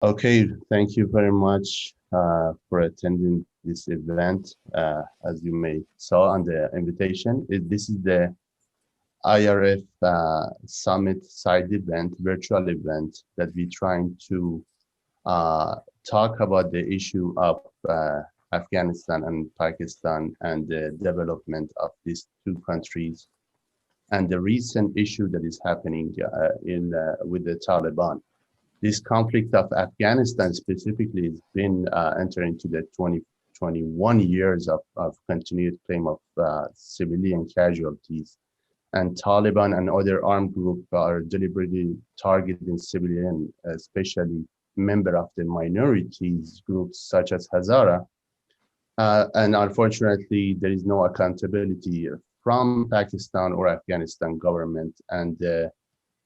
Okay, thank you very much for attending this event. As you may saw on the invitation, this is the IRF Summit side event, virtual event that we're trying to uh, talk about the issue of Afghanistan and Pakistan and the development of these two countries and the recent issue that is happening in with the Taliban. This conflict of Afghanistan specifically has been entering into the 21 years of continued claim of civilian casualties. And Taliban and other armed groups are deliberately targeting civilian, especially member of the minorities groups such as Hazara. And unfortunately, there is no accountability from Pakistan or Afghanistan government. And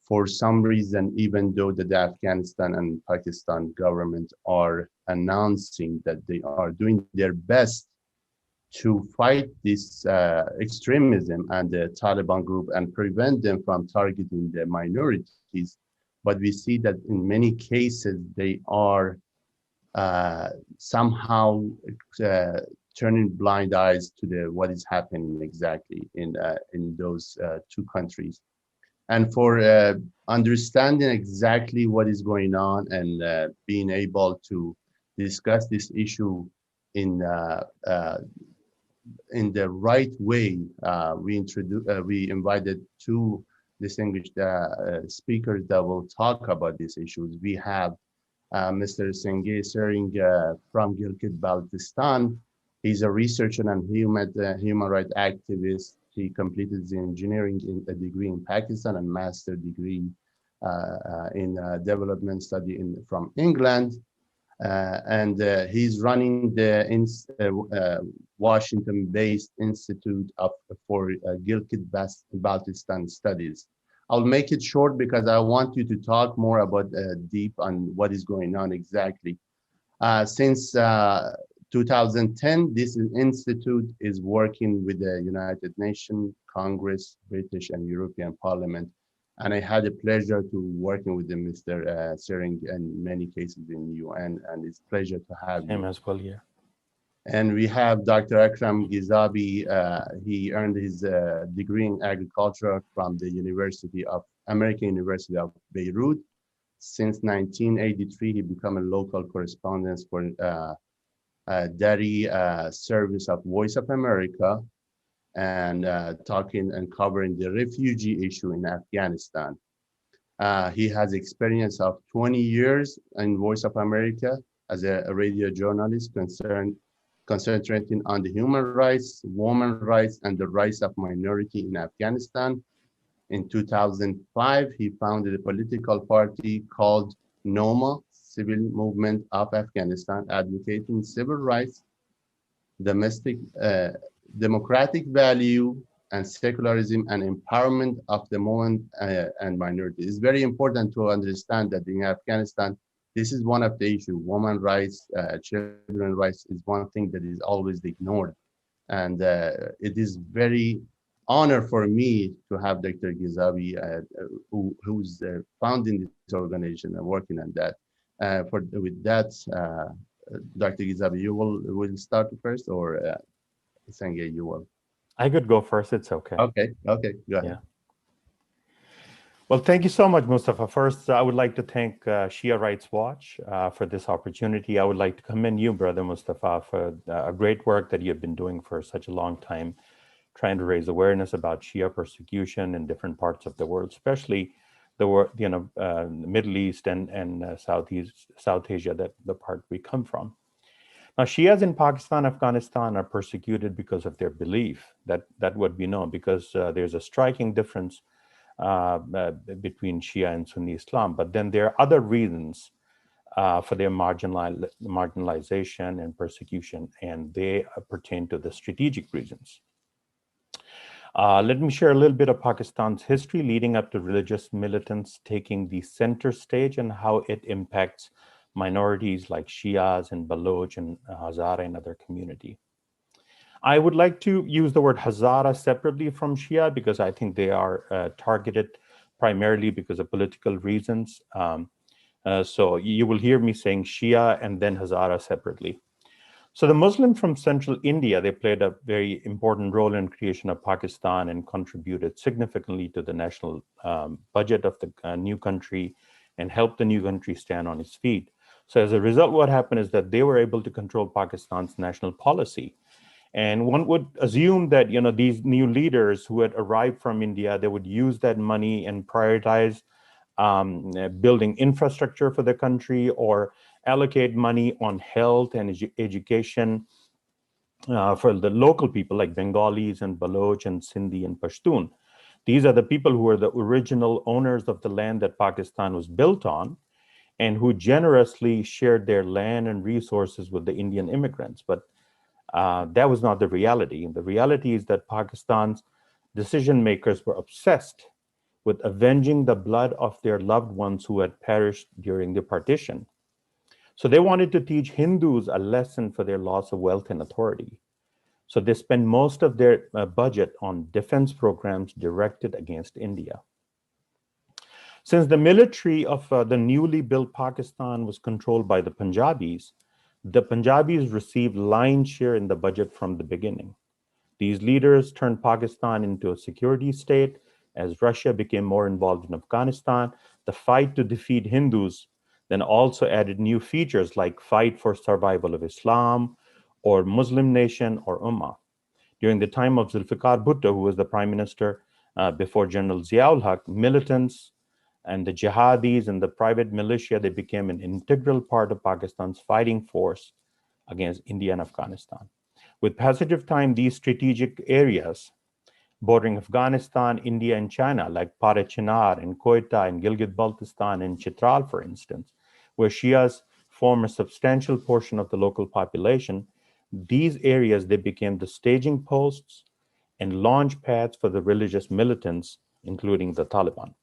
for some reason, even though the Afghanistan and Pakistan government are announcing that they are doing their best to fight this extremism and the Taliban group and prevent them from targeting the minorities, but we see that in many cases they are somehow uh, turning blind eyes to the what is happening exactly in those two countries. And for understanding exactly what is going on and being able to discuss this issue in in the right way, we invited two distinguished speakers that will talk about these issues. We have Mr. Sengay Sering from Gilgit-Baltistan. He's a researcher and human rights activist. He completed his engineering a degree in Pakistan and master degree in development study from England. And he's running the Washington-based Institute for Gilgit-Baltistan Studies. I'll make it short because I want you to talk more about deep on what is going on exactly. Since 2010, this institute is working with the United Nations, Congress, British and European Parliament. And I had the pleasure to working with Mr. Sering in many cases in UN, and it's a pleasure to have Same you. as well, yeah. And we have Dr. Akram Gizabi. He earned his degree in agriculture from the American University of Beirut. Since 1983, he became a local correspondent for Dairy Service of Voice of America and talking and covering the refugee issue in Afghanistan. He has experience of 20 years in Voice of America as a radio journalist concentrating on the human rights, women rights, and the rights of minority in Afghanistan. In 2005, he founded a political party called NOMA, Civil Movement of Afghanistan, advocating civil rights, domestic, democratic value, and secularism and empowerment of the movement and minorities. It's very important to understand that in Afghanistan, this is one of the issues. Women rights, children rights is one thing that is always ignored. And it is very honor for me to have Dr. Gizabi, who's founding this organization and working on that. With that, Dr. Gizabi, you will start first, or Senge, you will? I could go first. It's okay. Okay, go ahead. Yeah. Well, thank you so much, Mustafa. First, I would like to thank Shia Rights Watch for this opportunity. I would like to commend you, Brother Mustafa, for a great work that you've been doing for such a long time, trying to raise awareness about Shia persecution in different parts of the world, especially the Middle East and South Asia, that the part we come from. Now, Shias in Pakistan, Afghanistan are persecuted because of their belief. That what we know, because there's a striking difference between Shia and Sunni Islam. But then there are other reasons for their marginalization and persecution, and they pertain to the strategic reasons. Let me share a little bit of Pakistan's history leading up to religious militants taking the center stage and how it impacts minorities like Shias and Baloch and Hazara and other community. I would like to use the word Hazara separately from Shia because I think they are targeted primarily because of political reasons. So you will hear me saying Shia and then Hazara separately. So the Muslims from central India, they played a very important role in creation of Pakistan and contributed significantly to the national budget of the new country and helped the new country stand on its feet. So as a result, what happened is that they were able to control Pakistan's national policy. And one would assume that, these new leaders who had arrived from India, they would use that money and prioritize building infrastructure for the country or allocate money on health and education for the local people like Bengalis and Baloch and Sindhi and Pashtun. These are the people who are the original owners of the land that Pakistan was built on and who generously shared their land and resources with the Indian immigrants. But that was not the reality. The reality is that Pakistan's decision makers were obsessed with avenging the blood of their loved ones who had perished during the partition. So they wanted to teach Hindus a lesson for their loss of wealth and authority. So they spent most of their budget on defense programs directed against India. Since the military of the newly built Pakistan was controlled by the Punjabis received lion's share in the budget from the beginning. These leaders turned Pakistan into a security state. As Russia became more involved in Afghanistan, the fight to defeat Hindus then also added new features like fight for survival of Islam or Muslim nation or Ummah. During the time of Zulfikar Bhutto, who was the prime minister before General Ziaul Haq, militants and the jihadis and the private militia, they became an integral part of Pakistan's fighting force against India and Afghanistan. With passage of time, these strategic areas bordering Afghanistan, India, and China, like Parachinar and Quetta and Gilgit-Baltistan and Chitral, for instance, where Shias form a substantial portion of the local population, these areas, they became the staging posts and launch pads for the religious militants, including the Taliban.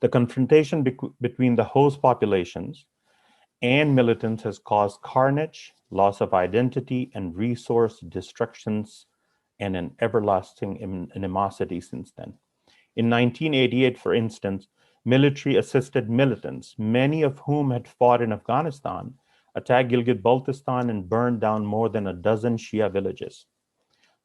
The confrontation between the host populations and militants has caused carnage, loss of identity, and resource destructions, and an everlasting animosity since then. In 1988, for instance, military-assisted militants, many of whom had fought in Afghanistan, attacked Gilgit-Baltistan and burned down more than a dozen Shia villages.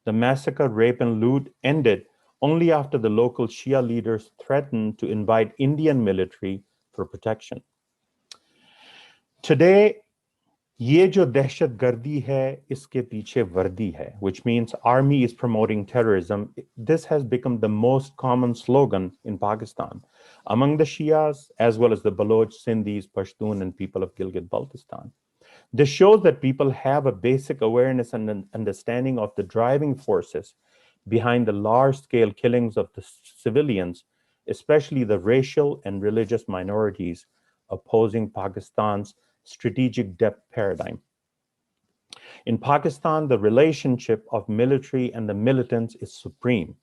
The massacre, rape, and loot ended only after the local Shia leaders threatened to invite Indian military for protection. Today, ये जो दहशतगर्दी है, इसके पीछे वर्दी है, which means army is promoting terrorism. This has become the most common slogan in Pakistan among the Shias, as well as the Baloch, Sindhis, Pashtun, and people of Gilgit-Baltistan. This shows that people have a basic awareness and an understanding of the driving forces behind the large-scale killings of the civilians, especially the racial and religious minorities opposing Pakistan's strategic depth paradigm. In Pakistan, the relationship of military and the militants is supreme,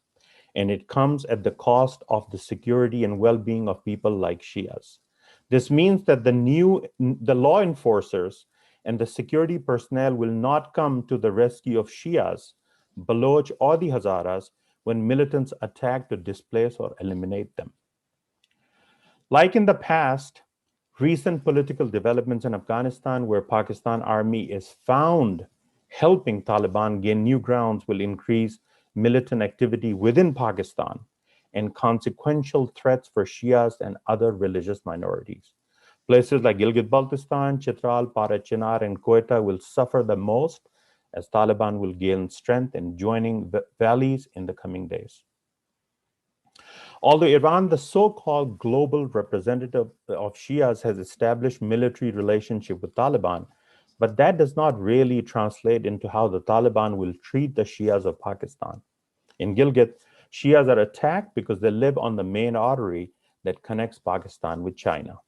and it comes at the cost of the security and well-being of people like Shias. This means that the law enforcers and the security personnel will not come to the rescue of Shias, Baloch, or the Hazaras when militants attack to displace or eliminate them. Like in the past, recent political developments in Afghanistan, where Pakistan Army is found helping Taliban gain new grounds, will increase militant activity within Pakistan and consequential threats for Shias and other religious minorities. Places like Gilgit-Baltistan, Chitral, Parachinar, and Quetta will suffer the most as Taliban will gain strength in joining valleys in the coming days. Although Iran, the so-called global representative of Shias, has established military relationship with Taliban, but that does not really translate into how the Taliban will treat the Shias of Pakistan. In Gilgit, Shias are attacked because they live on the main artery that connects Pakistan with China.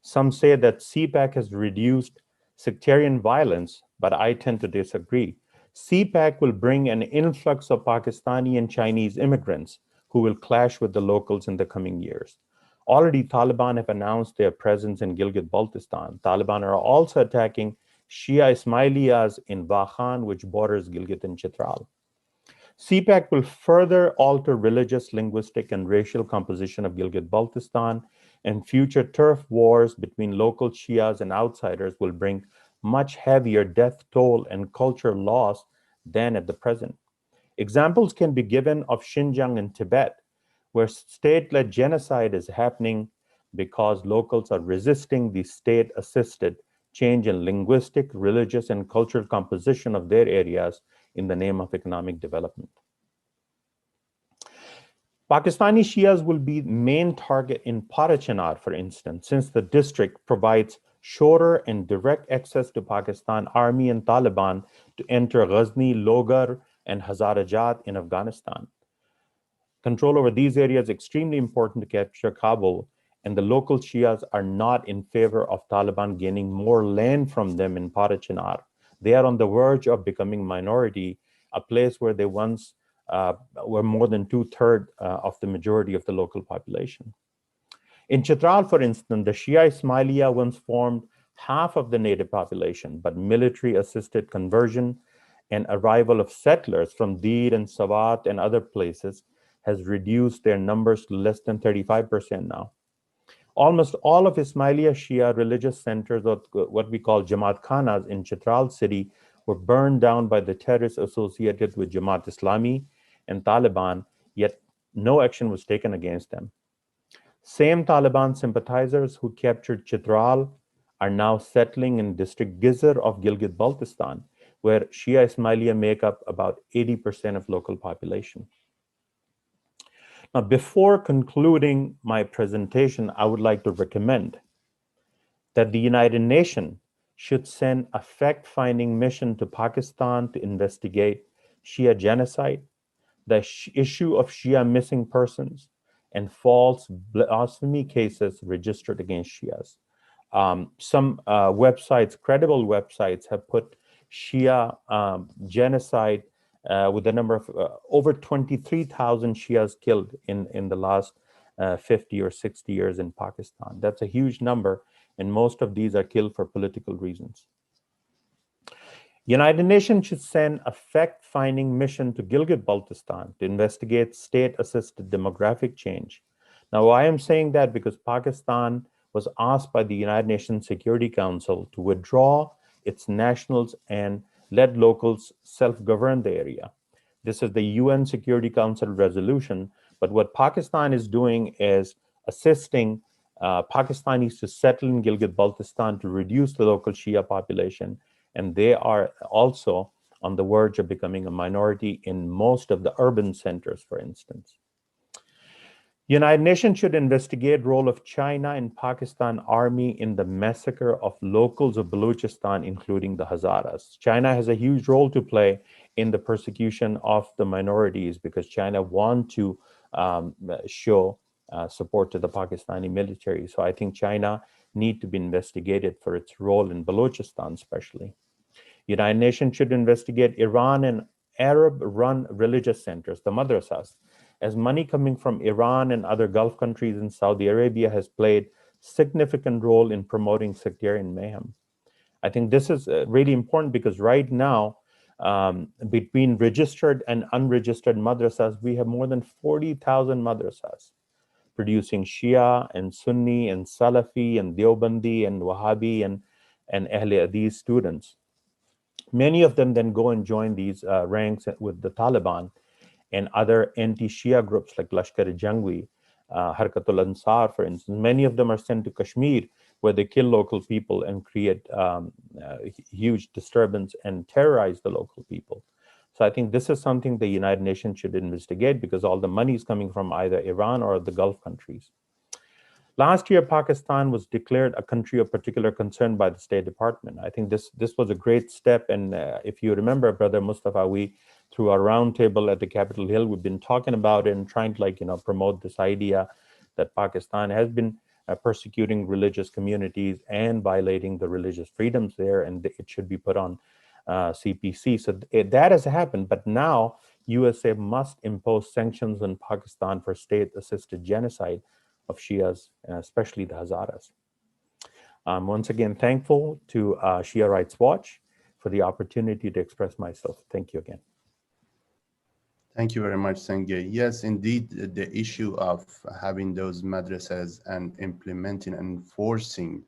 Some say that CPAC has reduced sectarian violence, but I tend to disagree. CPAC will bring an influx of Pakistani and Chinese immigrants who will clash with the locals in the coming years. Already, Taliban have announced their presence in Gilgit-Baltistan. Taliban are also attacking Shia Ismailiyas in Vakhan, which borders Gilgit and Chitral. CPAC will further alter religious, linguistic, and racial composition of Gilgit-Baltistan and future turf wars between local Shias and outsiders will bring much heavier death toll and culture loss than at the present. Examples can be given of Xinjiang and Tibet, where state-led genocide is happening because locals are resisting the state-assisted change in linguistic, religious, and cultural composition of their areas in the name of economic development. Pakistani Shias will be main target in Parachinar, for instance, since the district provides shorter and direct access to Pakistan Army and Taliban to enter Ghazni, Logar, and Hazarajat in Afghanistan. Control over these areas is extremely important to capture Kabul, and the local Shias are not in favor of Taliban gaining more land from them in Parachinar. They are on the verge of becoming minority, a place where they once were more than two-thirds of the majority of the local population. In Chitral, for instance, the Shia Ismailia once formed half of the native population, but military-assisted conversion and arrival of settlers from Dir and Sawat and other places has reduced their numbers to less than 35% now. Almost all of Ismailia Shia religious centers, or what we call Jamaat Khanas in Chitral city, were burned down by the terrorists associated with Jamaat Islami and Taliban, yet no action was taken against them. Same Taliban sympathizers who captured Chitral are now settling in district Gizr of Gilgit-Baltistan, where Shia Ismailia make up about 80% of local population. Now, before concluding my presentation, I would like to recommend that the United Nations should send a fact-finding mission to Pakistan to investigate Shia genocide, the issue of Shia missing persons, and false blasphemy cases registered against Shias. Some websites, credible websites, have put Shia genocide with the number of over 23,000 Shias killed in the last 50 or 60 years in Pakistan. That's a huge number, and most of these are killed for political reasons. United Nations should send a fact-finding mission to Gilgit-Baltistan to investigate state-assisted demographic change. Now, I am saying that because Pakistan was asked by the United Nations Security Council to withdraw its nationals and let locals self-govern the area. This is the UN Security Council resolution, but what Pakistan is doing is assisting Pakistanis to settle in Gilgit-Baltistan to reduce the local Shia population, and they are also on the verge of becoming a minority in most of the urban centers, for instance. United Nations should investigate role of China and Pakistan Army in the massacre of locals of Balochistan, including the Hazaras. China has a huge role to play in the persecution of the minorities because China wants to show support to the Pakistani military. So I think China needs to be investigated for its role in Balochistan, especially. United Nations should investigate Iran and Arab-run religious centers, the madrasas, as money coming from Iran and other Gulf countries and Saudi Arabia has played significant role in promoting sectarian mayhem. I think this is really important because right now, between registered and unregistered madrasas, we have more than 40,000 madrasas producing Shia and Sunni and Salafi and Deobandi and Wahhabi and Ahle Hadith students. Many of them then go and join these ranks with the Taliban and other anti-Shia groups like Lashkar-e-Jangvi, Harkatul Ansar, for instance. Many of them are sent to Kashmir, where they kill local people and create huge disturbance and terrorize the local people. So I think this is something the United Nations should investigate because all the money is coming from either Iran or the Gulf countries. Last year, Pakistan was declared a country of particular concern by the State Department. I think this was a great step. And if you remember, Brother Mustafa, we, through our roundtable at the Capitol Hill, we've been talking about it and trying to, promote this idea that Pakistan has been persecuting religious communities and violating the religious freedoms there, and it should be put on CPC. So that has happened, but now USA must impose sanctions on Pakistan for state-assisted genocide of Shias, especially the Hazaras. I'm once again thankful to Shia Rights Watch for the opportunity to express myself. Thank you again. Thank you very much, Senge. Yes, indeed, the issue of having those madrasas and implementing and enforcing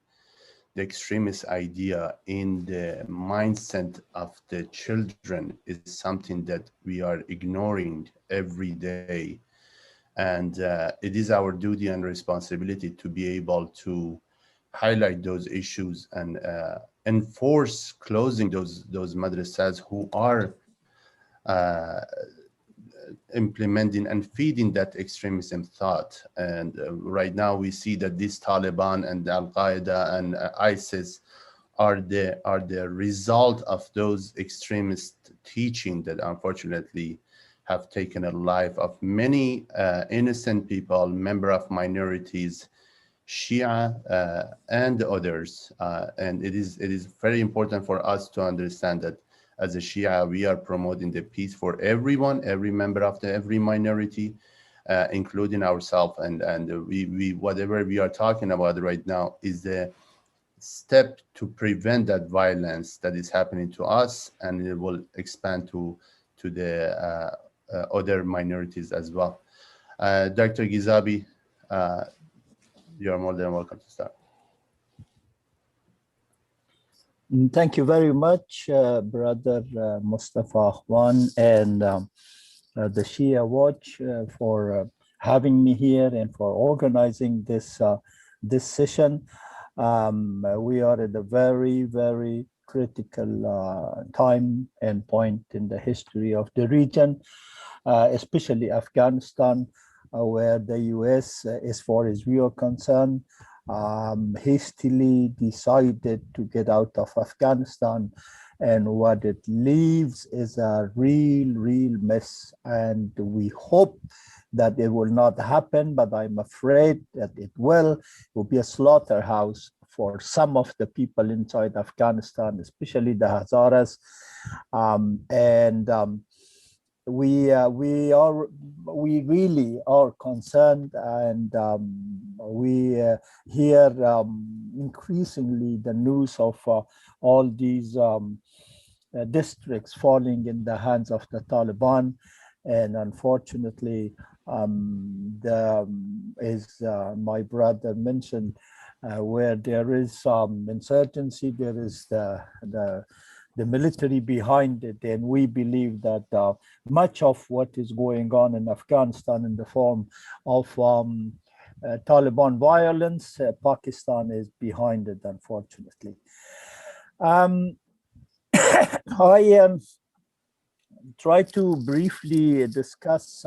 the extremist idea in the mindset of the children is something that we are ignoring every day. And it is our duty and responsibility to be able to highlight those issues and enforce closing those madrasas who are implementing and feeding that extremism thought. And right now we see that this Taliban and Al Qaeda and ISIS are the result of those extremist teaching that unfortunately have taken a life of many innocent people, member of minorities, Shia and others. And it is very important for us to understand that as a Shia, we are promoting the peace for everyone, every member of every minority, including ourselves. And we whatever we are talking about right now is the step to prevent that violence that is happening to us, and it will expand to the other minorities as well. Dr. Gizabi, uh, you are more than welcome to start. Thank you very much, Brother Mustafa Ahwan and the Shia Watch for having me here and for organizing this session. We are at a very, very critical time and point in the history of the region, especially Afghanistan, where the US, as far as we are concerned, hastily decided to get out of Afghanistan. And what it leaves is a real mess. And we hope that it will not happen, but I'm afraid that it will. It will be a slaughterhouse for some of the people inside Afghanistan, especially the Hazaras. We really are concerned, and we hear increasingly the news of all these districts falling in the hands of the Taliban. And unfortunately, as my brother mentioned, where there is some insurgency, there is the military behind it. And we believe that much of what is going on in Afghanistan in the form of Taliban violence, Pakistan is behind it, unfortunately. I try to briefly discuss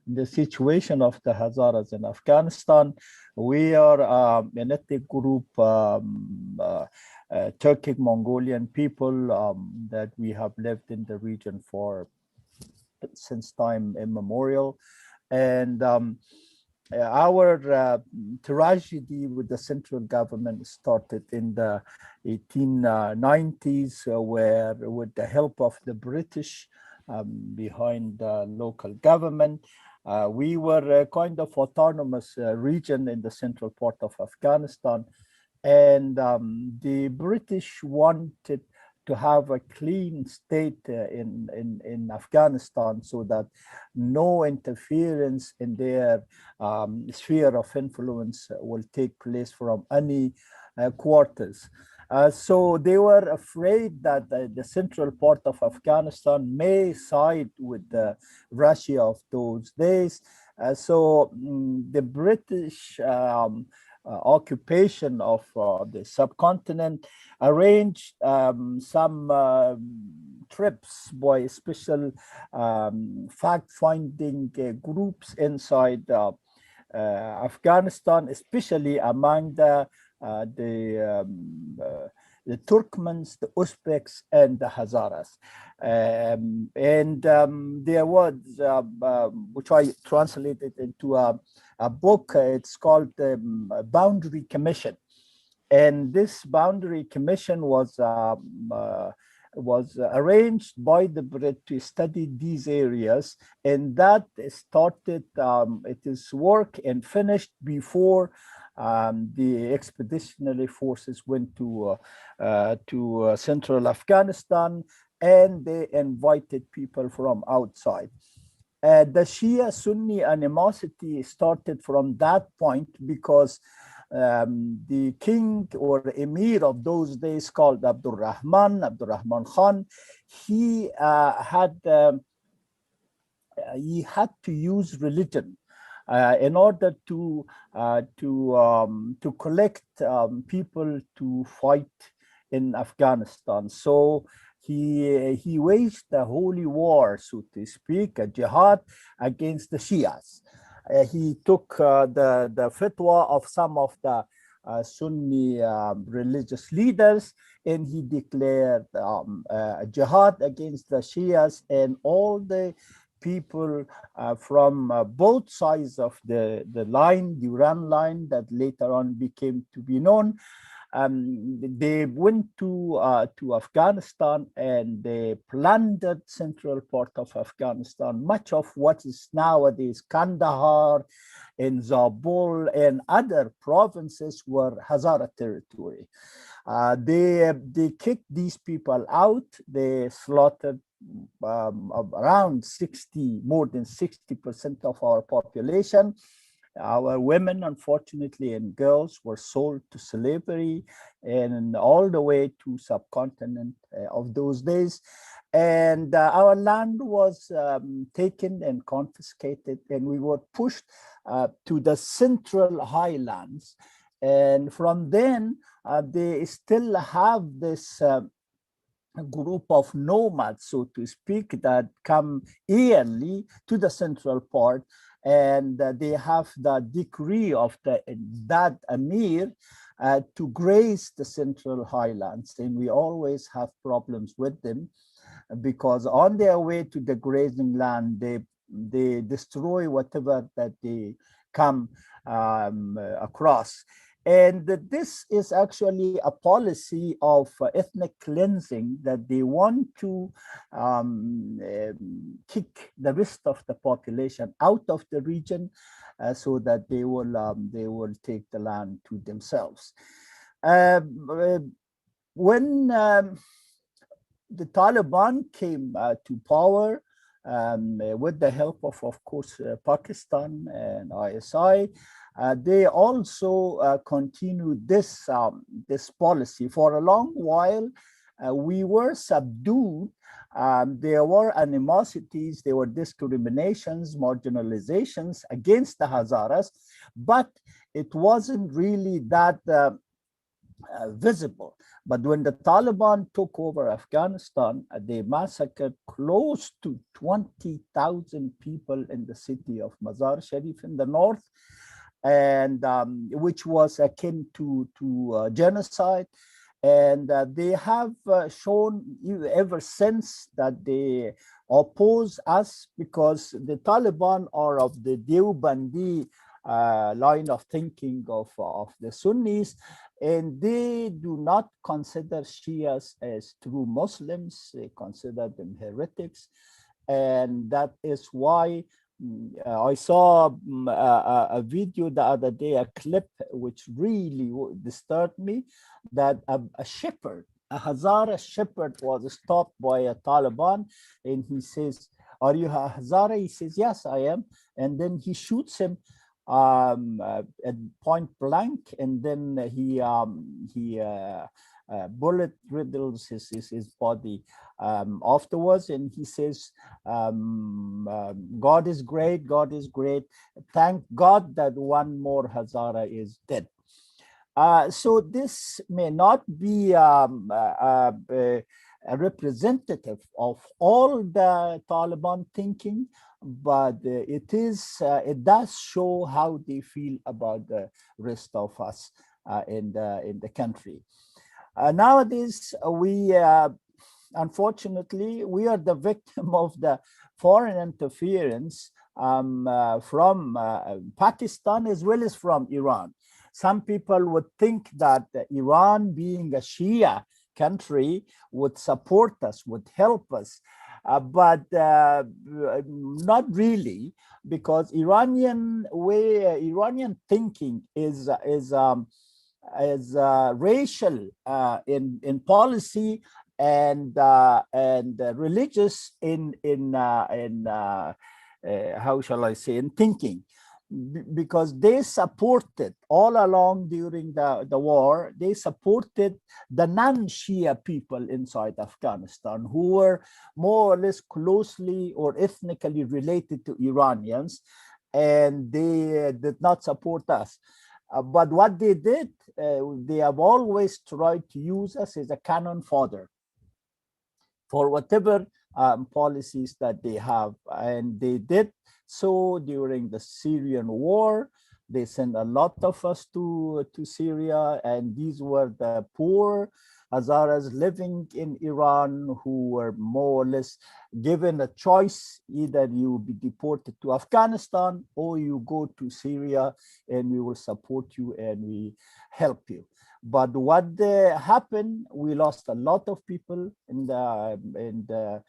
the situation of the Hazaras in Afghanistan. We are an ethnic group, Turkic Mongolian people that we have lived in the region since time immemorial. And our tragedy with the central government started in the 1890s, where with the help of the British behind the local government, we were a kind of autonomous region in the central part of Afghanistan. And the British wanted to have a clean state in Afghanistan, so that no interference in their sphere of influence will take place from any quarters. So they were afraid that the central part of Afghanistan may side with Russia of those days. So the British occupation of the subcontinent arranged some trips by special fact-finding groups inside Afghanistan, especially among the Turkmens, the Uzbeks, and the Hazaras. There was, which I translated into a book, it's called the Boundary Commission. And this Boundary Commission was arranged by the Brit to study these areas, and that started its work and finished before the expeditionary forces went to central Afghanistan, and they invited people from outside. The Shia-Sunni animosity started from that point because the king or emir of those days, called Abdurrahman Khan, he had to use religion in order to collect people to fight in Afghanistan. So he waged a holy war, so to speak, a jihad against the Shias. He took the fatwa of some of the Sunni religious leaders, and he declared a jihad against the Shias and all the people from both sides of the line, Duran line, that later on became to be known. They went to Afghanistan and they plundered central part of Afghanistan. Much of what is nowadays Kandahar and Zabul and other provinces were Hazara territory. They kicked these people out. They slaughtered around more than 60% of our population. Our women, unfortunately, and girls were sold to slavery and all the way to subcontinent of those days. And our land was taken and confiscated, and we were pushed to the central highlands. And from then, they still have this group of nomads, so to speak, that come yearly to the central part, and they have the decree of that emir to graze the central highlands. And we always have problems with them because on their way to the grazing land, they destroy whatever that they come across. And this is actually a policy of ethnic cleansing, that they want to kick the rest of the population out of the region so that they will take the land to themselves. When the Taliban came to power, with the help of course, Pakistan and ISI, they also continued this policy for a long while. We were subdued. There were animosities, there were discriminations, marginalizations against the Hazaras, but it wasn't really that visible. But when the Taliban took over Afghanistan, they massacred close to 20,000 people in the city of Mazar Sharif in the north, and which was akin to genocide. And they have shown ever since that they oppose us, because the Taliban are of the Deobandi line of thinking of the Sunnis, and they do not consider Shias as true Muslims. They consider them heretics, and that is why I saw a video the other day, a clip which really disturbed me, that a shepherd, a Hazara shepherd, was stopped by a Taliban, and he says, "Are you a Hazara?" He says, "Yes, I am." And then he shoots him at point blank, and then he bullet riddles his body afterwards, and he says, God is great, God is great. Thank God that one more Hazara is dead. So this may not be a representative of all the Taliban thinking, but it does show how they feel about the rest of us in the country. Nowadays, we unfortunately, we are the victim of the foreign interference from Pakistan as well as from Iran. Some people would think that Iran, being a Shia country, would support us, would help us, but not really, because Iranian thinking is racial in policy and religious in how shall I say, in thinking, because they supported all along during the war, they supported the non-Shia people inside Afghanistan who were more or less closely or ethnically related to Iranians, and they did not support us. But what they did, they have always tried to use us as a cannon fodder for whatever policies that they have. And they did so during the Syrian war. They sent a lot of us to Syria, and these were the poor Hazaras living in Iran who were more or less given a choice: either you be deported to Afghanistan or you go to Syria, and we will support you and we help you. But what happened, we lost a lot of people in the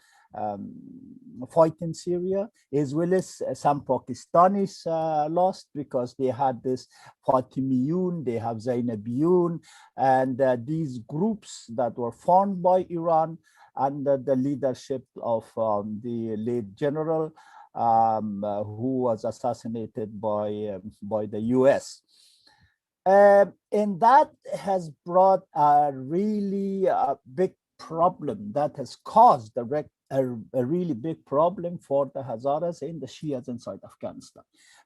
fight in Syria, as well as some Pakistanis lost, because they had this Fatimiyun, they have Zainabiyun, and these groups that were formed by Iran under the leadership of the late general who was assassinated by the US. And that has brought a really big problem, that has caused a really big problem for the Hazaras and the Shias inside Afghanistan,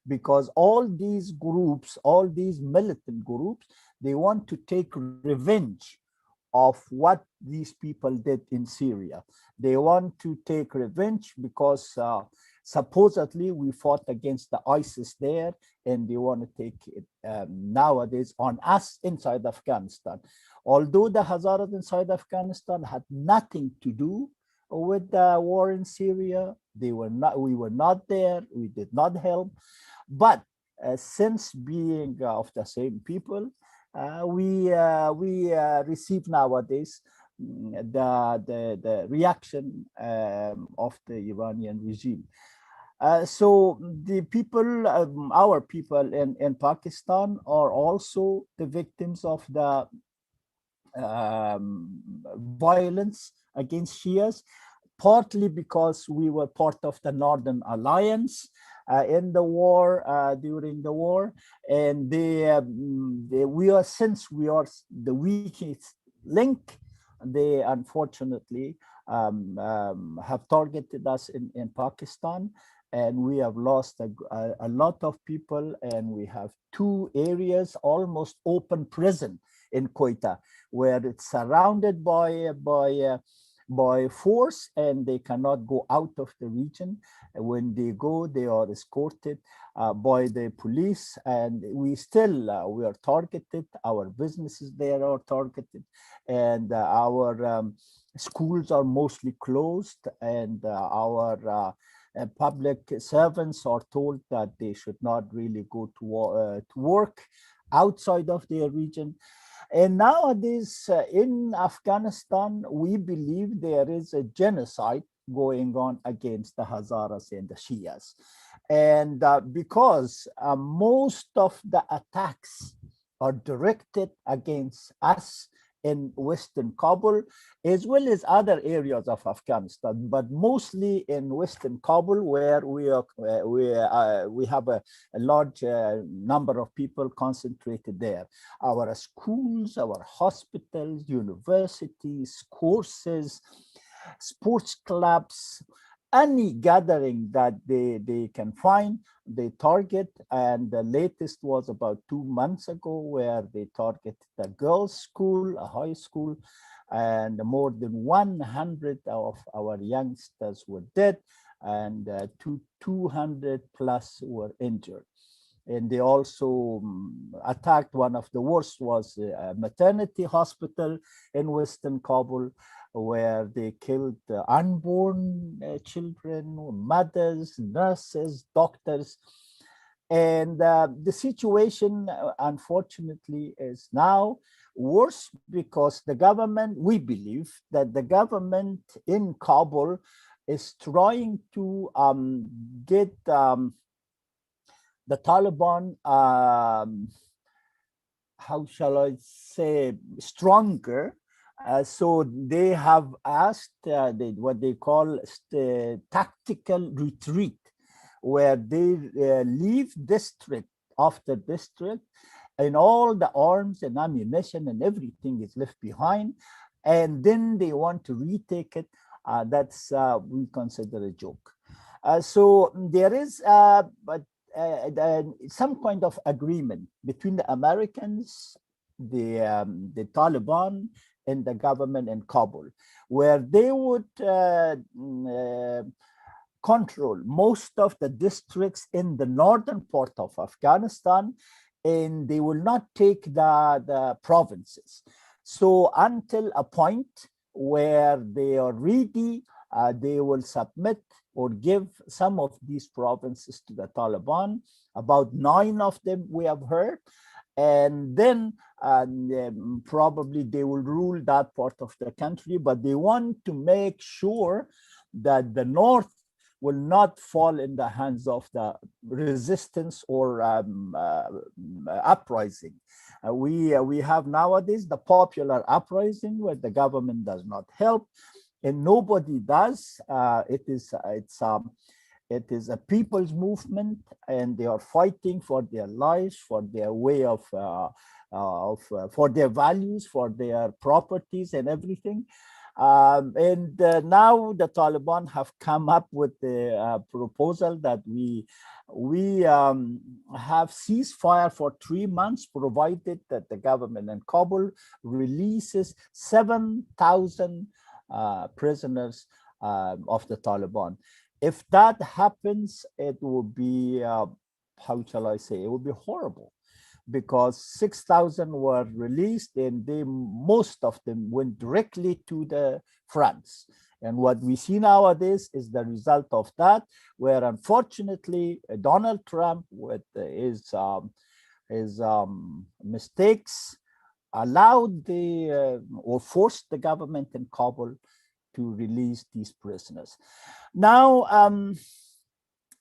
because all these groups, all these militant groups, they want to take revenge of what these people did in Syria. They want to take revenge because supposedly we fought against the ISIS there, and they want to take it nowadays on us inside Afghanistan. Although the Hazaras inside Afghanistan had nothing to do with the war in Syria, we were not there, we did not help. But since being of the same people, we receive nowadays the reaction of the Iranian regime. So the people, our people in Pakistan, are also the victims of the violence against Shias, partly because we were part of the Northern Alliance in the war, during the war, and since we are the weakest link, they unfortunately have targeted us in Pakistan, and we have lost a lot of people, and we have 2 areas, almost open prison in Quetta, where it's surrounded by force, and they cannot go out of the region. When they go, they are escorted by the police, and we are targeted. Our businesses there are targeted, and our schools are mostly closed, and our public servants are told that they should not really go to work outside of their region. And nowadays in Afghanistan, we believe there is a genocide going on against the Hazaras and the Shias. And because most of the attacks are directed against us in Western Kabul, as well as other areas of Afghanistan, but mostly in Western Kabul, where we have a large number of people concentrated there. Our schools, our hospitals, universities, courses, sports clubs, any gathering that they can find, they target. And the latest was about 2 months ago, where they targeted a girls' school, a high school, and more than 100 of our youngsters were dead, and 200 plus were injured. And they also attacked, one of the worst was a maternity hospital in Western Kabul, where they killed unborn children, mothers, nurses, doctors. And the situation, unfortunately, is now worse, because the government, we believe that the government in Kabul is trying to get the Taliban, how shall I say, stronger. So they have asked what they call tactical retreat, where they leave district after district, and all the arms and ammunition and everything is left behind, and then they want to retake it. That's we consider a joke. So there is some kind of agreement between the Americans, the Taliban, and the government in Kabul, where they would control most of the districts in the northern part of Afghanistan, and they will not take the provinces. So until a point where they are ready, they will submit or give some of these provinces to the Taliban. About 9 of them we have heard. And then probably they will rule that part of the country, but they want to make sure that the north will not fall in the hands of the resistance or uprising. We have nowadays the popular uprising where the government does not help, and nobody does. It is a people's movement, and they are fighting for their lives, for their way of for their values, for their properties and everything. And now the Taliban have come up with the proposal that we have ceasefire for 3 months, provided that the government in Kabul releases 7,000 prisoners of the Taliban. If that happens, it will be, how shall I say, it will be horrible, because 6,000 were released, and most of them went directly to the fronts. And what we see nowadays is the result of that, where unfortunately Donald Trump, with his mistakes, allowed or forced the government in Kabul to release these prisoners. Now,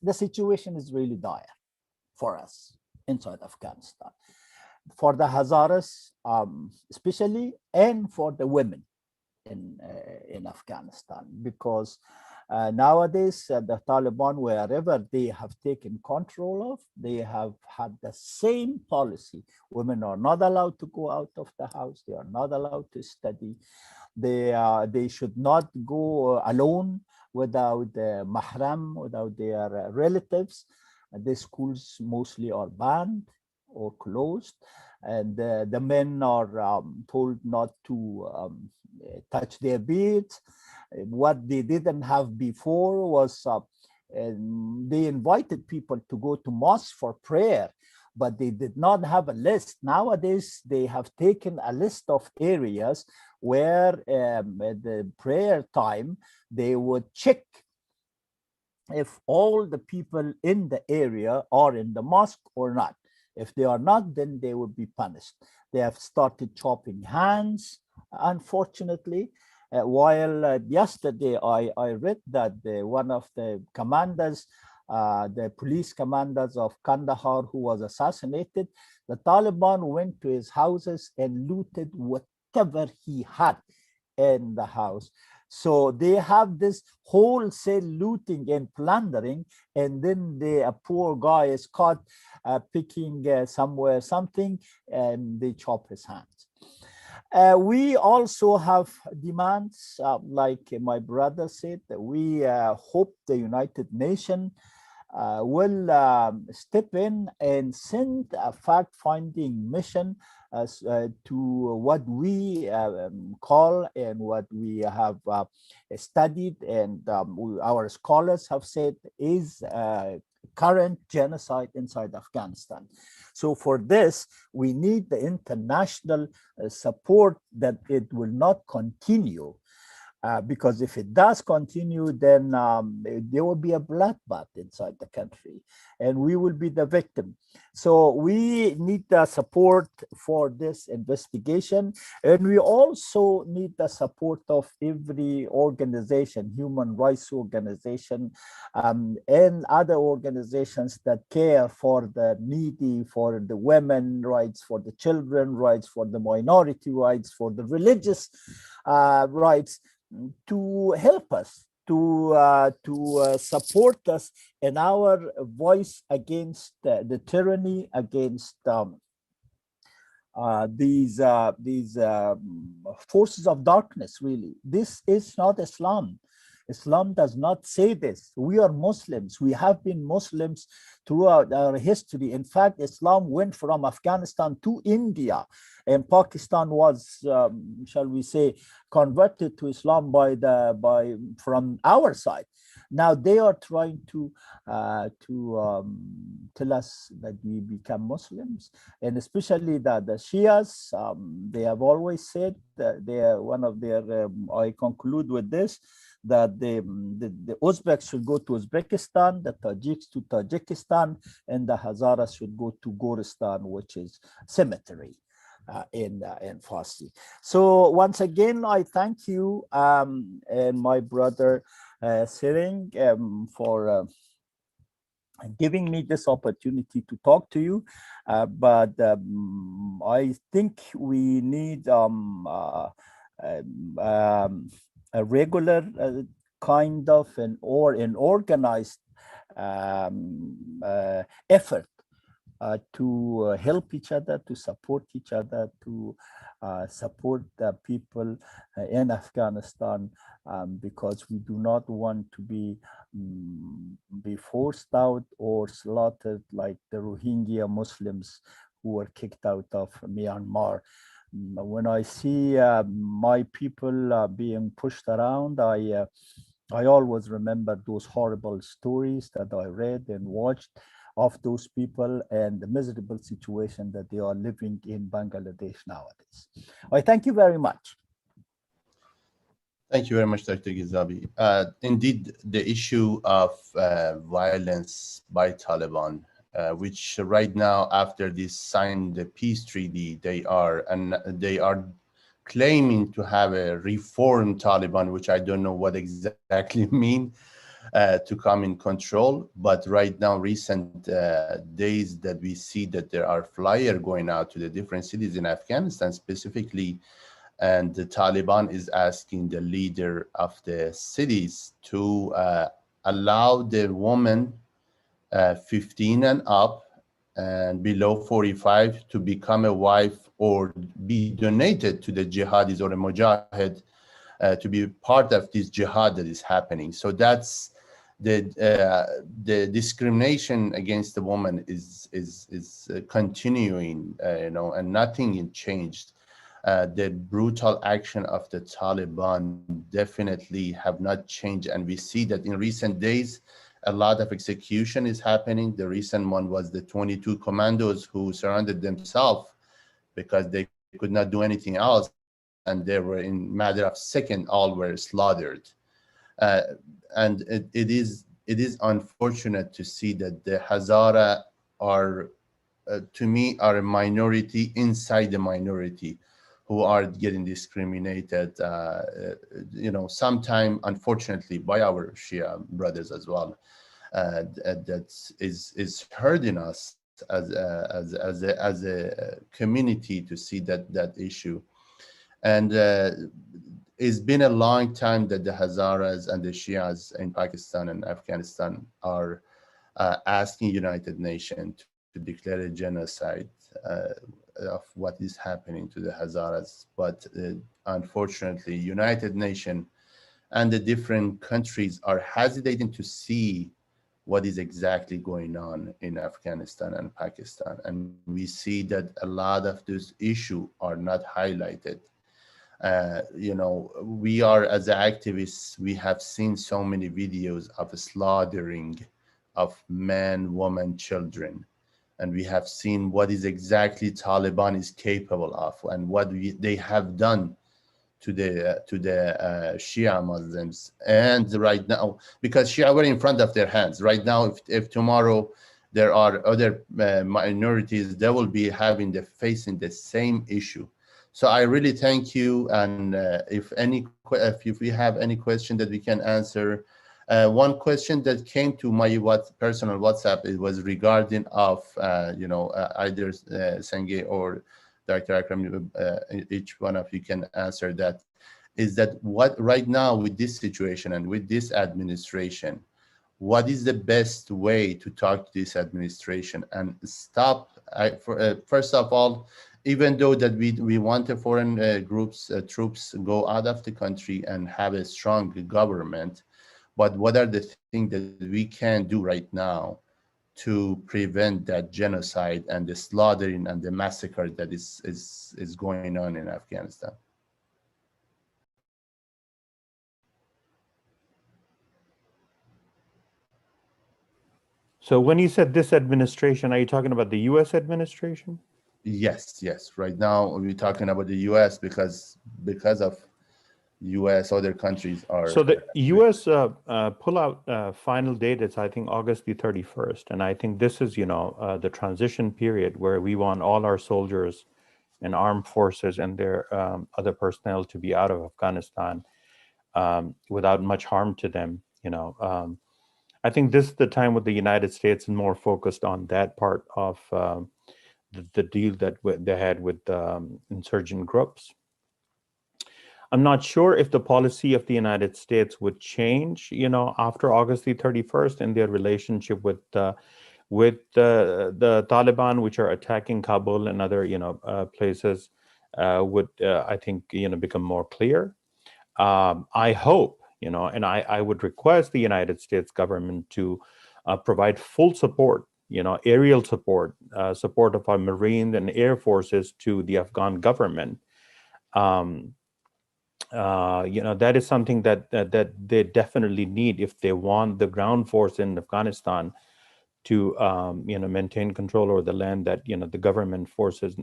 the situation is really dire for us inside Afghanistan, for the Hazaras especially, and for the women in Afghanistan, because nowadays the Taliban, wherever they have taken control of, they have had the same policy. Women are not allowed to go out of the house. They are not allowed to study. They should not go alone without mahram, without their relatives. The schools mostly are banned or closed, and the men are told not to touch their beards. What they didn't have before was they invited people to go to mosque for prayer, but they did not have a list. Nowadays, they have taken a list of areas where at the prayer time, they would check if all the people in the area are in the mosque or not. If they are not, then they will be punished. They have started chopping hands, unfortunately. While yesterday I read that one of the commanders, the police commanders of Kandahar, who was assassinated, the Taliban went to his houses and looted whatever he had in the house. So they have this wholesale looting and plundering, and then a poor guy is caught picking somewhere something, and they chop his hands. We also have demands, like my brother said, that we hope the United Nations will step in and send a fact-finding mission to what we call and what we have studied, and our scholars have said is current genocide inside Afghanistan. So for this, we need the international support that it will not continue. Because if it does continue, then there will be a bloodbath inside the country, and we will be the victim. So we need the support for this investigation, and we also need the support of every organization, human rights organization, and other organizations that care for the needy, for the women rights, for the children rights, for the minority rights, for the religious rights, to help us to support us in our voice against the tyranny, against these forces of darkness. Really, this is not Islam. Islam does not say this. We are Muslims. We have been Muslims throughout our history. In fact, Islam went from Afghanistan to India, and Pakistan was, shall we say, converted to Islam from our side. Now they are trying to tell us that we become Muslims, and especially the Shias. They have always said that they are one of their. I conclude with this, that the Uzbeks should go to Uzbekistan, the Tajiks to Tajikistan, and the Hazaras should go to Goristan, which is cemetery in Farsi. So once again, I thank you and my brother Sering for giving me this opportunity to talk to you. But I think we need a regular kind of an organized effort to help each other, to support each other, to support the people in Afghanistan, because we do not want to be forced out or slaughtered like the Rohingya Muslims who were kicked out of Myanmar. When I see my people being pushed around, I always remember those horrible stories that I read and watched of those people and the miserable situation that they are living in Bangladesh nowadays. I thank you very much. Thank you very much, Dr. Gizabi. Indeed, the issue of violence by Taliban, which right now, after they signed the peace treaty, they are claiming to have a reformed Taliban, which I don't know what exactly mean, to come in control. But right now, recent days that we see that there are flyers going out to the different cities in Afghanistan specifically, and the Taliban is asking the leader of the cities to allow the woman 15 and up and below 45 to become a wife or be donated to the jihadis or a mujahid to be part of this jihad that is happening. So that's the discrimination against the woman is continuing, and nothing changed. The brutal action of the Taliban definitely have not changed, and we see that in recent days a lot of execution is happening. The recent one was the 22 commandos who surrounded themselves because they could not do anything else, and they were in matter of seconds all were slaughtered. And it is unfortunate to see that the Hazara are, to me, are a minority inside the minority who are getting discriminated, sometime, unfortunately, by our Shia brothers as well. That is hurting us as a community to see that issue. And it's been a long time that the Hazaras and the Shias in Pakistan and Afghanistan are asking United Nations to declare a genocide of what is happening to the Hazaras. But unfortunately, United Nations and the different countries are hesitating to see what is exactly going on in Afghanistan and Pakistan. And we see that a lot of these issues are not highlighted. We are, as activists, we have seen so many videos of slaughtering of men, women, children. And we have seen what is exactly Taliban is capable of and what they have done to the Shia Muslims. And right now, because Shia were in front of their hands, right now, if tomorrow there are other minorities, they will be facing the same issue. So I really thank you. And if we have any question that we can answer, one question that came to my personal WhatsApp, it was regarding of either Senge or Dr. Akram, each one of you can answer that. is that what right now with this situation and with this administration, what is the best way to talk to this administration and stop, first of all, even though that we want the foreign troops go out of the country and have a strong government, but what are the things that we can do right now to prevent that genocide and the slaughtering and the massacre that is going on in Afghanistan? So when you said this administration, are you talking about the U.S. administration? Yes, yes. Right now we're talking about the U.S. because of U.S. other countries are. So the U.S. Pullout final date is, I think, August the 31st, and I think this is, the transition period where we want all our soldiers and armed forces and their other personnel to be out of Afghanistan without much harm to them. I think this is the time with the United States and more focused on that part of the deal that they had with insurgent groups. I'm not sure if the policy of the United States would change, after August the 31st in their relationship with the Taliban, which are attacking Kabul and other, places, would I think become more clear. I hope, and I would request the United States government to provide full support, aerial support, support of our Marine and Air Forces to the Afghan government. That is something that they definitely need if they want the ground force in Afghanistan to maintain control over the land that the government forces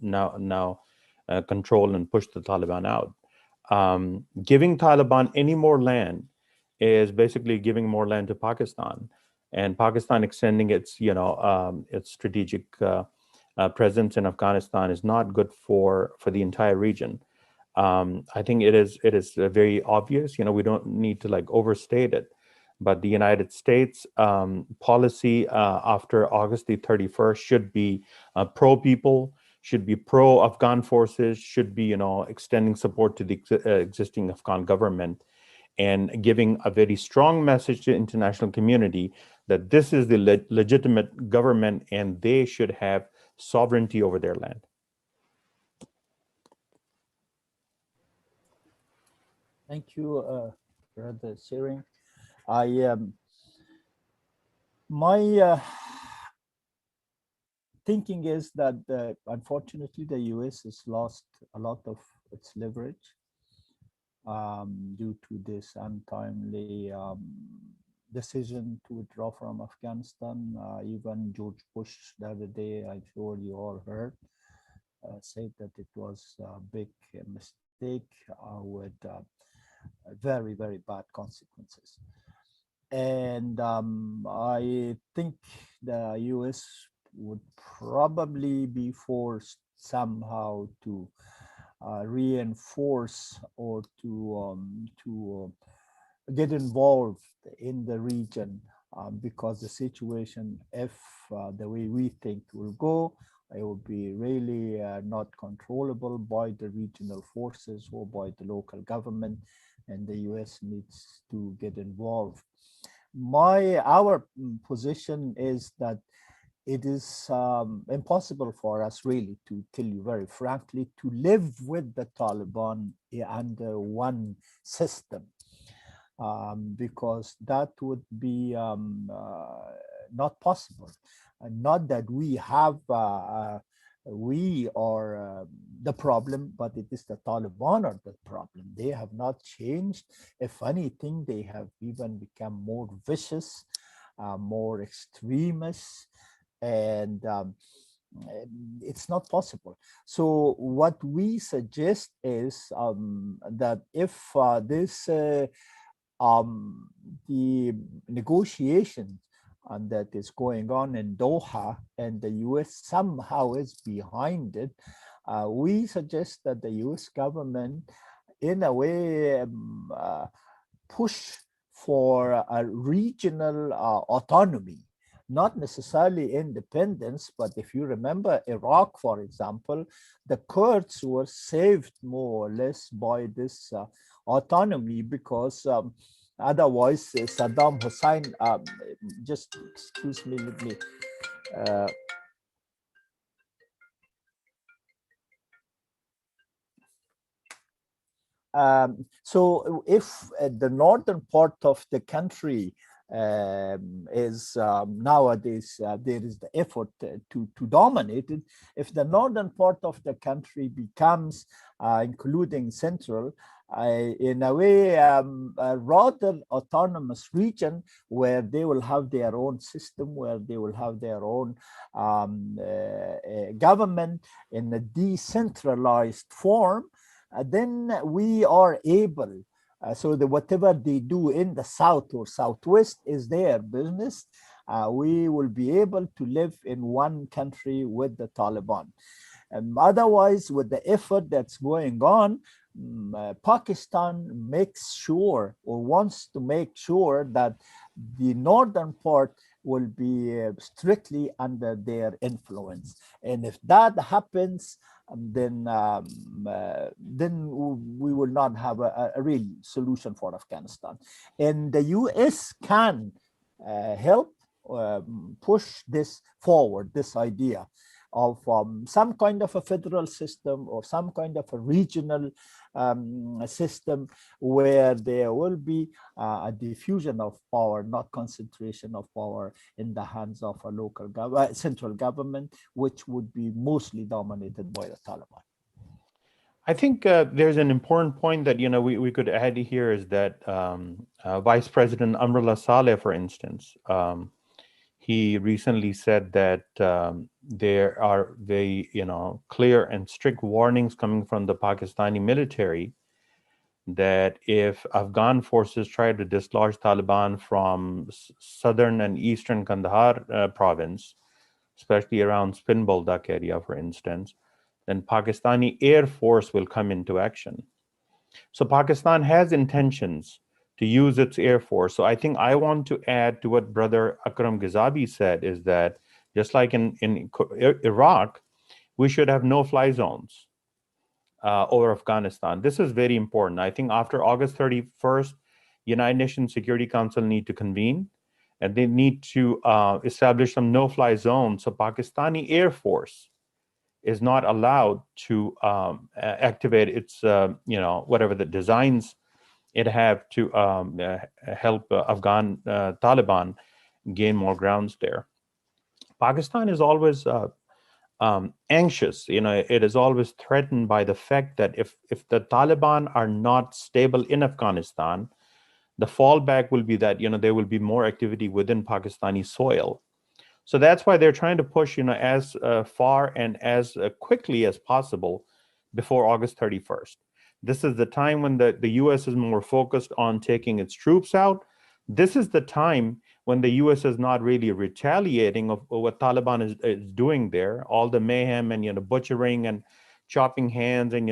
now control and push the Taliban out. Giving Taliban any more land is basically giving more land to Pakistan, and Pakistan extending its strategic presence in Afghanistan is not good for the entire region. I think it is very obvious. We don't need to overstate it, but the United States policy after August the 31st should be pro people, should be pro Afghan forces, should be extending support to the existing Afghan government, and giving a very strong message to the international community that this is the legitimate government and they should have sovereignty over their land. Thank you, Brother Siring. My thinking is that unfortunately the US has lost a lot of its leverage due to this untimely decision to withdraw from Afghanistan. Even George Bush the other day, I'm sure you all heard, said that it was a big mistake with very, very bad consequences. And I think the US would probably be forced somehow to reinforce or to get involved in the region because the situation, if the way we think will go, it will be really not controllable by the regional forces or by the local government, and the US needs to get involved. Our position is that it is impossible for us, really, to tell you very frankly, to live with the Taliban under one system, because that would be not possible. Not that we have, we are the problem, but it is the Taliban are the problem. They have not changed. If anything, they have even become more vicious, more extremist, and it's not possible. So what we suggest is that if the negotiations that is going on in Doha and the US somehow is behind it, we suggest that the US government in a way push for a regional autonomy not necessarily independence, but if you remember Iraq, for example, the Kurds were saved more or less by this autonomy, because otherwise Saddam Hussein, just excuse me, let me, uh, so if the northern part of the country is nowadays, there is the effort to dominate it. If the northern part of the country becomes, including central, in a way, a rather autonomous region where they will have their own system, where they will have their own government in a decentralized form, then we are able, so that whatever they do in the south or southwest is their business. We will be able to live in one country with the Taliban. Otherwise, with the effort that's going on, Pakistan makes sure, or wants to make sure, that the northern part will be strictly under their influence. And if that happens, then we will not have a real solution for Afghanistan. And the US can help push this forward, this idea of some kind of a federal system or some kind of a regional system where there will be a diffusion of power, not concentration of power in the hands of a local central government, which would be mostly dominated by the Taliban. I think there's an important point that we could add here, is that Vice President Amrullah Saleh, for instance, he recently said that there are very clear and strict warnings coming from the Pakistani military that if Afghan forces try to dislodge Taliban from southern and eastern Kandahar province, especially around Spin Boldak area, for instance, then Pakistani Air Force will come into action. So Pakistan has intentions to use its Air Force. So I think I want to add to what Brother Akram Ghizabi said, is that just like in Iraq, we should have no-fly zones over Afghanistan. This is very important. I think after August 31st, United Nations Security Council need to convene, and they need to establish some no-fly zones. So Pakistani Air Force is not allowed to activate its, whatever the designs it have to help Afghan Taliban gain more grounds there. Pakistan is always anxious. It is always threatened by the fact that if the Taliban are not stable in Afghanistan, the fallback will be that there will be more activity within Pakistani soil. So that's why they're trying to push as far and as quickly as possible before August 31st. This is the time when the U.S. is more focused on taking its troops out. This is the time when the U.S. is not really retaliating of what Taliban is doing there, all the mayhem and butchering and chopping hands and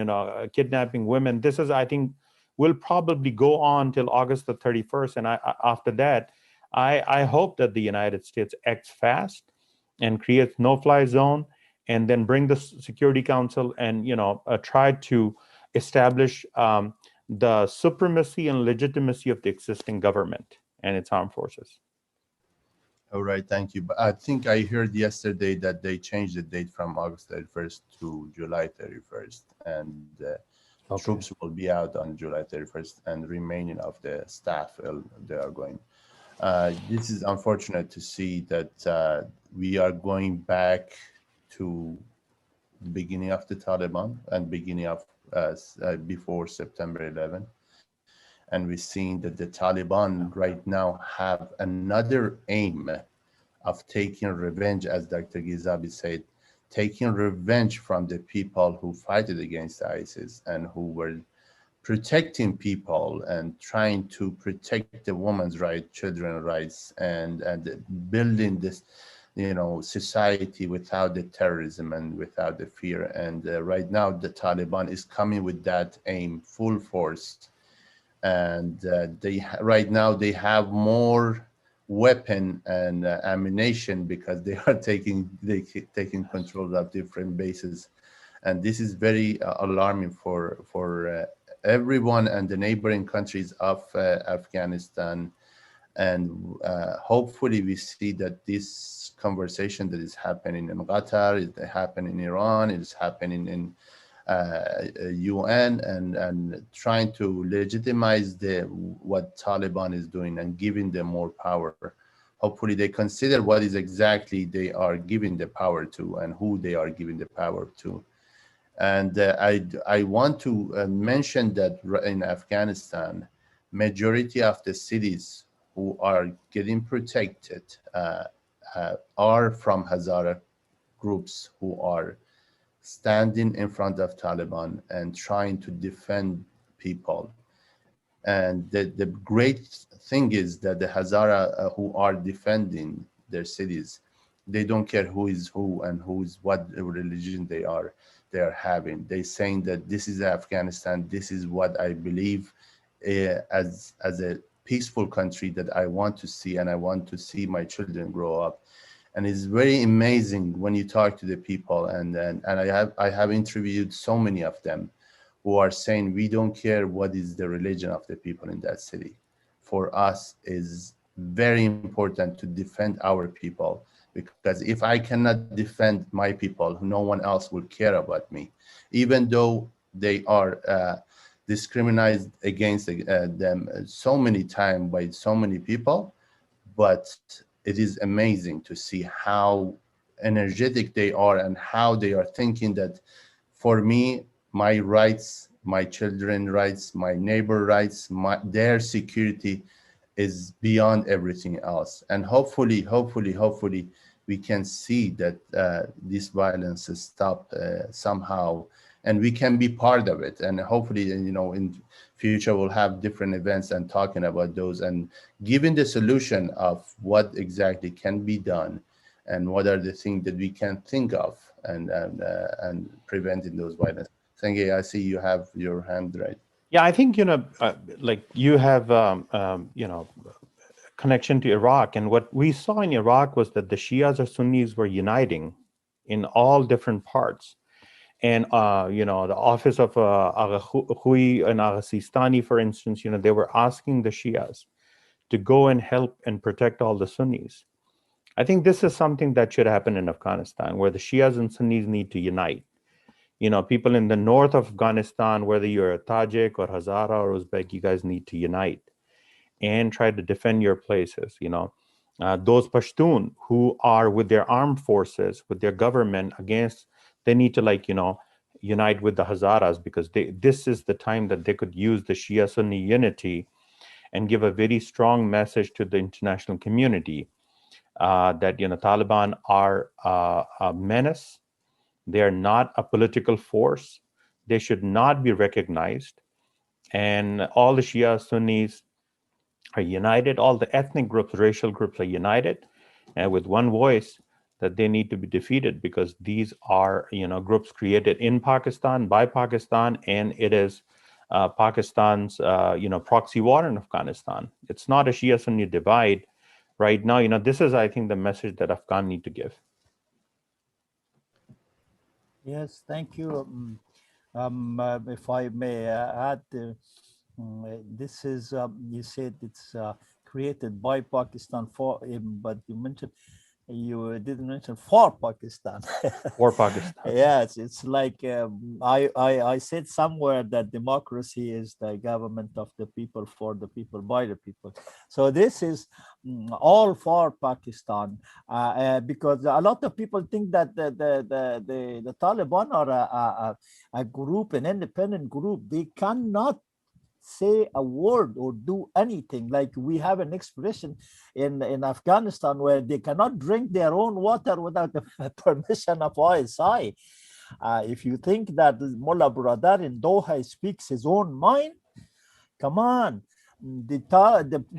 kidnapping women. This is, I think, will probably go on till August the 31st, and after that, I hope that the United States acts fast and creates no-fly zone, and then bring the Security Council and try to establish the supremacy and legitimacy of the existing government and its armed forces. All right, thank you. But I think I heard yesterday that they changed the date from August 31st to July 31st, and troops will be out on July 31st, and remaining of the staff, they are going. This is unfortunate to see that we are going back to the beginning of the Taliban and beginning of before September 11. And we're seeing that the Taliban right now have another aim of taking revenge, as Dr. Ghizabi said, taking revenge from the people who fought against ISIS and who were protecting people and trying to protect the women's rights, children's rights, and building this, society without the terrorism and without the fear. And right now, the Taliban is coming with that aim full force. And right now they have more weapon and ammunition because they are taking control of different bases, and this is very alarming for everyone and the neighboring countries of Afghanistan. And hopefully we see that this conversation that is happening in Qatar, is happening in Iran, it is happening in UN, and trying to legitimize what Taliban is doing and giving them more power. Hopefully they consider what is exactly they are giving the power to and who they are giving the power to. And I want to mention that in Afghanistan, majority of the cities who are getting protected are from Hazara groups who are standing in front of Taliban and trying to defend people. And the great thing is that the Hazara who are defending their cities, they don't care who is who and who's what religion they are having. They saying that this is Afghanistan, this is what I believe as a peaceful country that I want to see, and I want to see my children grow up. And it's very amazing when you talk to the people, and I have interviewed so many of them who are saying we don't care what is the religion of the people in that city. For us is very important to defend our people, because if I cannot defend my people, no one else will care about me, even though they are discriminated against them so many times by so many people. But it is amazing to see how energetic they are and how they are thinking that for me, my rights, my children's rights, my neighbor rights, their security is beyond everything else. And hopefully, we can see that this violence is stopped somehow, and we can be part of it. And hopefully, in future we'll have different events and talking about those and giving the solution of what exactly can be done and what are the things that we can think of and preventing those violence. Sanjay, I see you have your hand right. Yeah, I think, like you have, connection to Iraq. And what we saw in Iraq was that the Shias or Sunnis were uniting in all different parts. And, the office of Agha Hui and Agha Sistani, for instance, they were asking the Shias to go and help and protect all the Sunnis. I think this is something that should happen in Afghanistan, where the Shias and Sunnis need to unite. People in the north of Afghanistan, whether you're a Tajik or Hazara or Uzbek, you guys need to unite and try to defend your places. Those Pashtun who are with their armed forces, with their government against, they need to unite with the Hazaras, because this is the time that they could use the Shia Sunni unity and give a very strong message to the international community that Taliban are a menace. They are not a political force. They should not be recognized. And all the Shia Sunnis are united. All the ethnic groups, racial groups are united, and with one voice that they need to be defeated, because these are groups created in Pakistan by Pakistan, and it is Pakistan's proxy war in Afghanistan. It's not a Shia Sunni divide right now. This is, I think, the message that Afghan need to give. Yes, thank you. If I may add, this is, you said it's created by Pakistan for, but you didn't mention for Pakistan. For Pakistan. Yes, it's like I said somewhere that democracy is the government of the people, for the people, by the people. So this is all for Pakistan, because a lot of people think that the Taliban are a group, an independent group. They cannot say a word or do anything. Like we have an expression in Afghanistan where they cannot drink their own water without the permission of ISI. If you think that Mullah Brother in Doha speaks his own mind, come on. The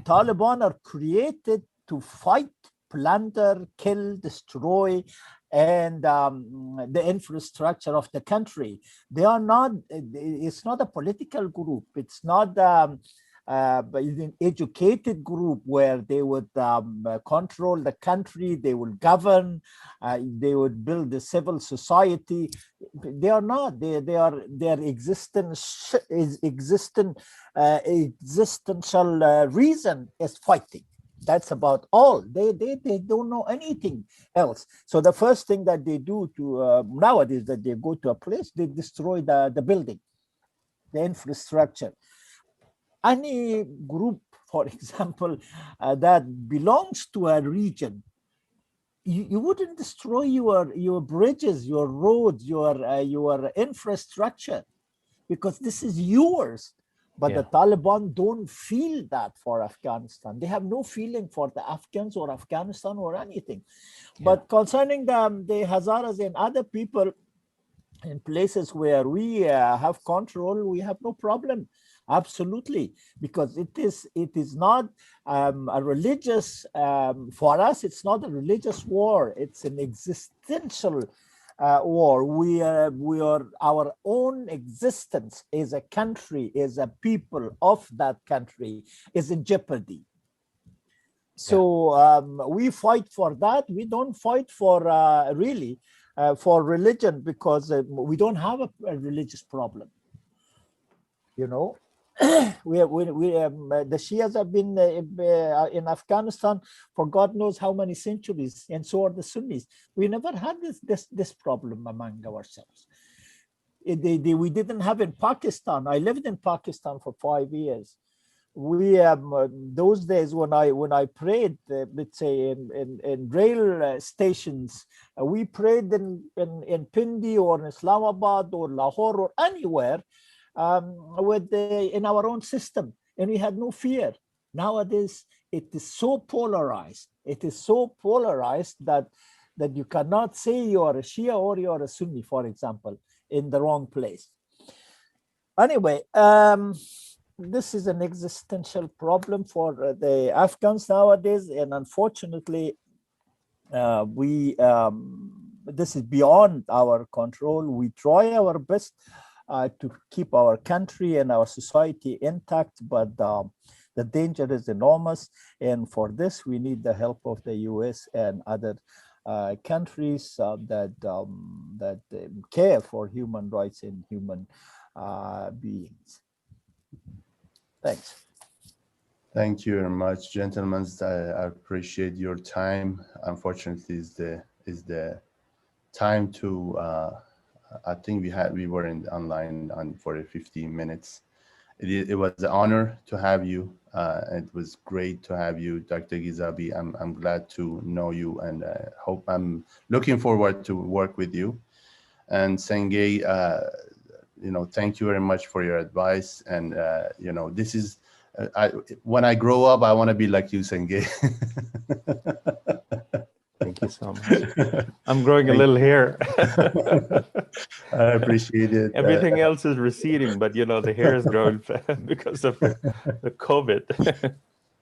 Taliban are created to fight, plunder, kill, destroy, and the infrastructure of the country. They are not, it's not a political group. It's not but an educated group where they would control the country, they will govern, they would build the civil society. They are not. Their existence is existential reason is fighting. That's about all. They don't know anything else. So the first thing that they do to nowadays, that they go to a place, they destroy the building, the infrastructure. Any group, for example, that belongs to a region, you wouldn't destroy your bridges, your roads, your infrastructure, because this is yours. But the Taliban don't feel that for Afghanistan. They have no feeling for the Afghans or Afghanistan or anything. But concerning the Hazaras and other people in places where we have control, we have no problem. Absolutely, because it is not a religious, for us, it's not a religious war. It's an existential war. We are our own existence as a country, as a people of that country is in jeopardy. So we fight for that. We don't fight for really for religion, because we don't have a religious problem. You know, the Shias have been in Afghanistan for God knows how many centuries, and so are the Sunnis. We never had this problem among ourselves. We didn't have in Pakistan. I lived in Pakistan for 5 years. We those days when I prayed, let's say in rail stations, we prayed in Pindi or in Islamabad or Lahore or anywhere. In our own system, and we had no fear. Nowadays, it is so polarized. It is so polarized that you cannot say you are a Shia or you are a Sunni, for example, in the wrong place. Anyway, this is an existential problem for the Afghans nowadays, and unfortunately, this is beyond our control. We try our best to keep our country and our society intact, but the danger is enormous. And for this, we need the help of the US and other countries that care for human rights and human beings. Thanks. Thank you very much, gentlemen. I appreciate your time. Unfortunately, is the time to. I think we were online for 15 minutes. It was an honor to have you. It was great to have you, Dr. Gizabi. I'm glad to know you, and I'm looking forward to work with you. And Sengay, thank you very much for your advice. And this is when I grow up, I want to be like you, Sengay. Thank you so much. I'm growing a little hair. I appreciate it. Everything else is receding, but the hair is growing because of the COVID.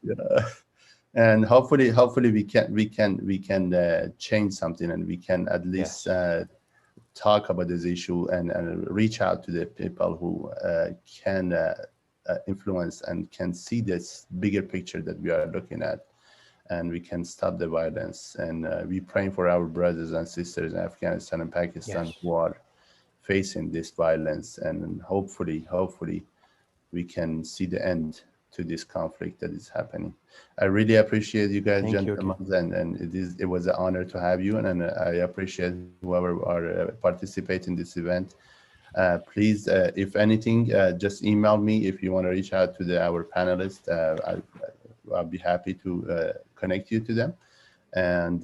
Yeah, and hopefully we can change something, and we can at least talk about this issue and reach out to the people who can influence and can see this bigger picture that we are looking at. And we can stop the violence. And we praying for our brothers and sisters in Afghanistan and Pakistan who are facing this violence. And hopefully we can see the end to this conflict that is happening. I really appreciate you guys, gentlemen, and it was an honor to have you. And I appreciate whoever are participating in this event. Please, if anything, just email me if you want to reach out to our panelists. I'll be happy to connect you to them, and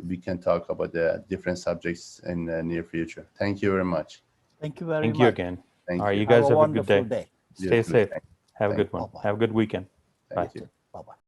we can talk about the different subjects in the near future. Thank you very much. Thank you very much. Thank you again. Thank All right, you. you guys have a good day. Stay safe. Have a good one. Bye-bye. Have a good weekend. Thank you. Bye-bye.